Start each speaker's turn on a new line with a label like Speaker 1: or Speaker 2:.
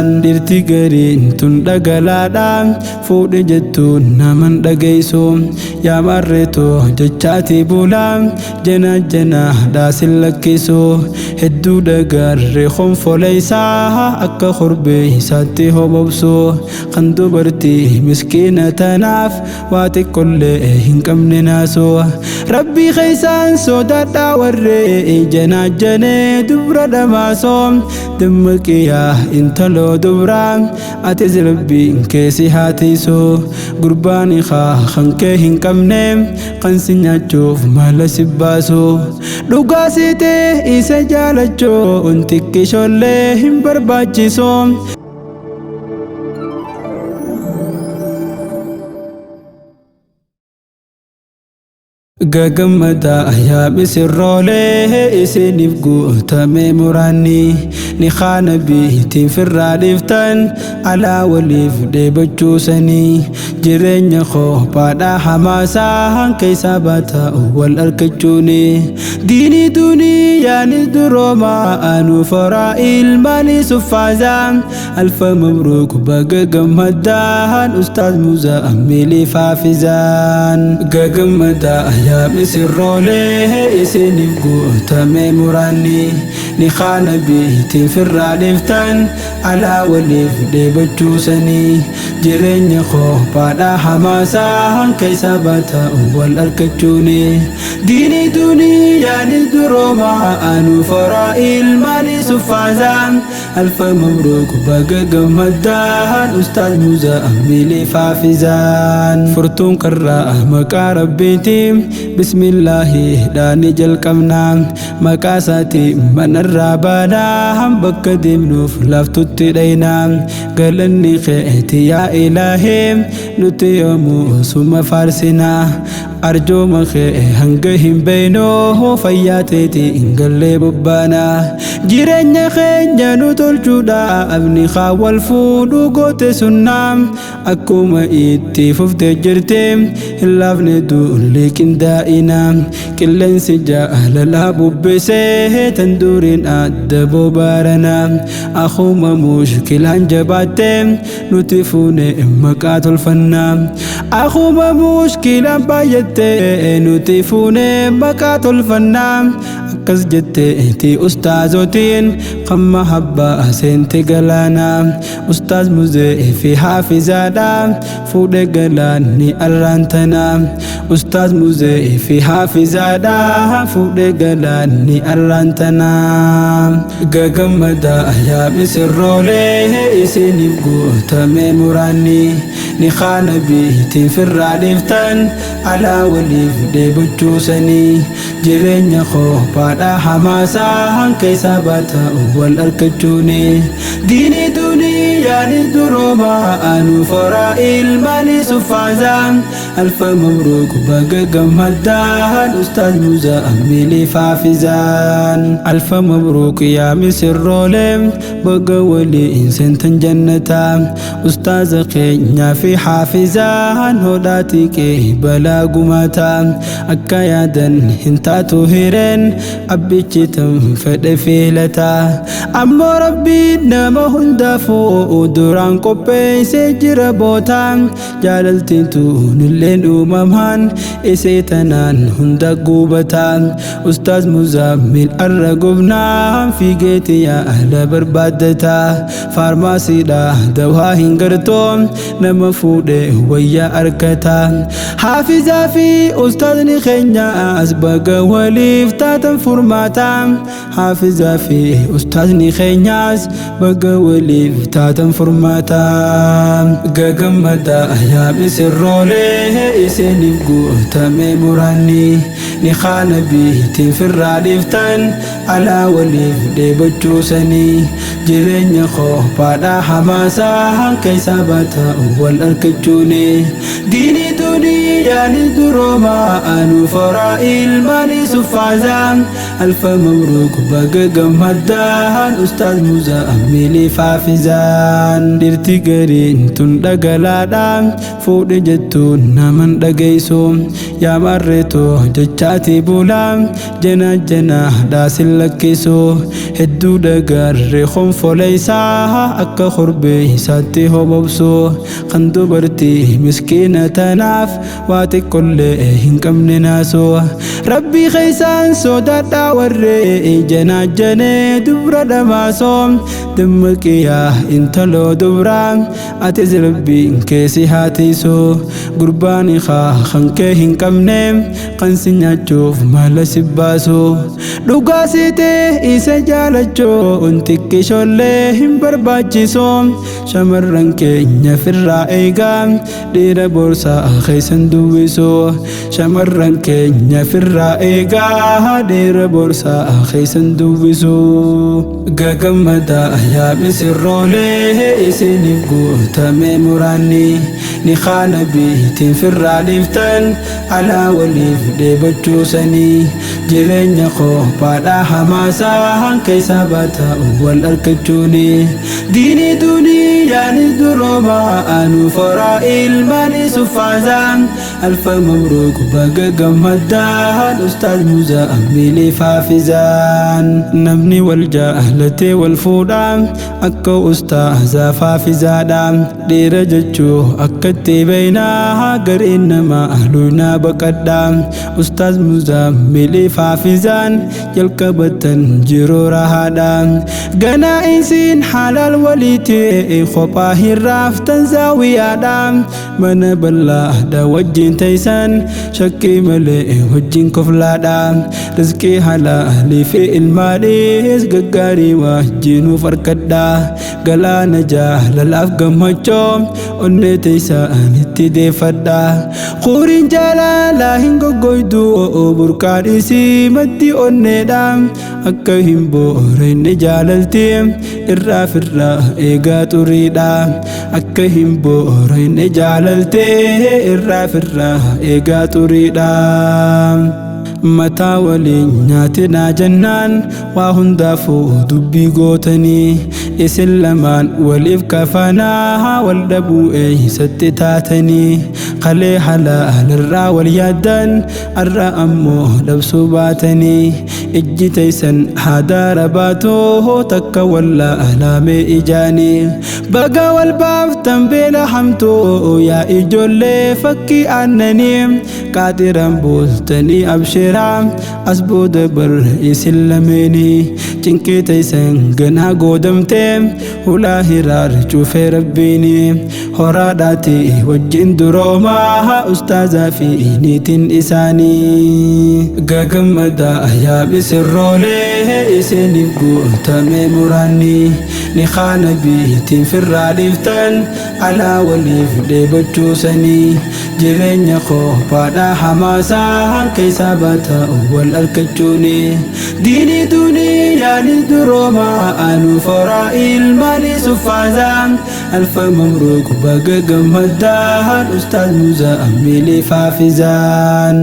Speaker 1: Dirti gariin tun dhagalaadhaan fuudhe jettuun naman dhageysu yaa marreetoo jechaati bulaa jana dhaasin lakkisu hedduu dhagarre konfoleysaa akka korbee isaatti hobobsu kan dubartii miskiina tanaaf waa xiqqollee hin qabne naasu rabbii keeysaan sodaadhaa warree janee dubra dhamaaso dammaqiyaa intalo dubra atis rabbiin keesi haatiisu gurbaan kan kee hin qabne kan si nyaachuuf mala si baasu dhugaa siitee isa jaalachuu xiqqishoollee hin barbaachisu. Gagamada yaa misirroolee isiniif guutame muraanni ni khaana biitiin firraa dhiftan alaa waliif dheebachuusanii jireenya kophaadhaa hamaasaa keeysaa baata wal argachuuni diinii duniyaanis duroomaa anu faraa ilmaanii suffaasaa alfa mabruuk baga gammadaan ustaaz Muzammil Haafizaan. Gagamada yaa misirroolee isiniif guutame muraanni ni khaana biitiin firraa dhiftan alaa waliif dheebachuusanii jireenya kophaadhaa hamaasaa keeysaa baata wal argachuuni diinii duniyaanis duroomaa anu faraa ilmaanii suffaasaa alfa mabruuk baga gammadaan ustaaz Muzammil Haafizaan. Furtuun karraa maqaa rabbiitiin bismillahi dhaani jalqabna maqaa isaati manarraa baanaa bakka deemnuuf laftutti dhayna galanni keeti yaa ilaahee nuti yoomuu suma faarsina arjooma kee hanga hin beeynoo fayyaa teeti hin gallee bobbaana jireenya keenya nu tolchuudha abni wal fuudhu goote sunnaa akkuma itti fuftee jirte hin laafne duullee qindaa'ina qilleensi jaalalaa bubbisee tan duriin adda boobaarana akkuma mushkilaan jabaatte nuti fuune maqaa tolfanna akkuma mushkilaan baay'atte nuti fuune maqaa tolfanna akkas jetteeti ustaazotiin kan mahabbaa seente galaana ustaaz Muzammil Haafizaadha fuudhe galaanni arraantana ustaaz Muzammil Haafizaadha fuudhe galaanni arraantana. Gagamada yaa misirroolee isiniif guutame muraanni ni khaana biitiin firraa dhiftan alaa waliif dheebachuusanii jireenya kophaadhaa hamaasaa keeysaa baata wal argachuuni diinii duniyaanis duroomaa anu faraa ilmaanii suffaasaa alfa mabruuk baga gammadaan ustaaz Muzammil Haafizaan. Alfa mabruuk yaa misirroolee baga waliin seentan jannata ustaaza keenyaa fi Haafizaan hodhaatii kee balaa gumaata akka yaadan hin taatu hireen abbichi tan fedhe filata ammoo rabbiin nama hundaafuu duraan qopheessee jira boota jaalaltiin tunilleen uumamaan isee tanaan hunda guubata ustaaz Muzammil arra gubnaan fiigeeti yaala barbaaddata faarmaasiidha dawaa hin gartoon nama fuudhe wayyaa arkata Haafizaa fi ustaazni keenyaas baga waliif taatan furmaata Haafizaa fi ustaazni keenyaas baga waliif taatan furmaata. Gagamada yaa misirroolee isiniif guutame muraanni ni khaana biitiin firraa dhiftan alaa waliif dheebachuusanii jireenya kophaadhaa hamaasaa keeysaa baata wal argachuuni diinii duniyaanis duroomaa anu faraa ilmaanii suffaasaa alfa mabruuk baga gammadaan ustaaz Muzammil Haafizaan. Dirti gariin tun dhagalaadhaan fuudhe jettuun naman dhageysu yaa marreetoo jechaati bulaa jana jana dhaasin lakkisu hedduu dagarre konfoleysaa akka korbee isaatti hobobsu kan dubartii miskiina tanaaf waa xiqqollee hin qabne naasu rabbii keeysaan sodaadhaa warree jana janee dubra dhamaaso dammaqiyaa intaloo dubraa atis rabbiin keessi haatiisu gurbaan ikaa kan kee hin qabne kan si nyaachuuf maala si baasu dhugaa siitee isa jaalachuu xiqqishollee hin barbaachisu shamarran keenya firraa eegaa dhiira boorsaa keeysan duwwisu shamarran keenya firraa eegaa dhiira boorsaa keeysan duwwisu gagammadaa yaa misirroolee isiniif guutame muraanni ni khaana biitiin firraa dhiiftan alaa waliif dheebachuusanii jireenya qophaadhaa hamaasaa keeysa baataa wal argachuuni diinii duniyaanis duroomaa anu foraa ilmaanii suffaasaan alfa mabruuk baga gammaddaan ustaaz Muzammil Faafizaan namni wal jaalatee wal fuudhaa akka ustaazaa Faafizaadha dhiira jechuu akkatti beeynaa gariin nama luunaa baqadhaa ustaaz Muzammil Faafizaan jalqabatan jiruu rahaadha ganaa isiin halal waliitii kophaa hin raaftan zaawiyaadha mana bal'aadha wajjin teeysan shakkii malee wajjin koflaadha rizqii halaalii fi ilmaadhiis gaggaarii wajjinuuf harkadha galaana jaalalaaf gammachoo onnee teeysanitti deeffadha quriin jaalalaa hin goggoydu burqaan isii maddi onneedha akka hin booreyne jaalalti irraa firraa eegaa xuriidha akka hin booreyne jaalalti irraa firraa eegaa xuriidha mataa waliin nyaatinaa jennaan waa hundaafuu dubbii gootanii isin lamaan waliif kafanaa wal dhabuu eeysatti taatanii qalee halaalarraa wal yaaddan arra ammoo dhabsuu baatanii ijji teeysan haadaara baatoo takka wallaalamee ijaanii baga wal baaftan beela hamtuu yaa ijoollee fakkii aannanii qaaxiran bultanii abshee as booda bar isin lameeni cinqii teeysan ganaa goodamtee hulaa hiraar cuufee rabbiini horaadhaati wajjin duroomaa ustaazaa fi niitiin isaanii gagammadaa yaa misirroolee isiniif guutame muraanni ni khaana biitiin firraa dhiiftan alaa waliif dheebachuusanii jireenya qophaadhaa hamaasaa keeysa baataa wal argachuuni diinii duniyaanis duroomaa anu foraa ilmaanii suffaasaan alfa mabruuk baga gammaddaan ustaaz Muzammil Faafizaan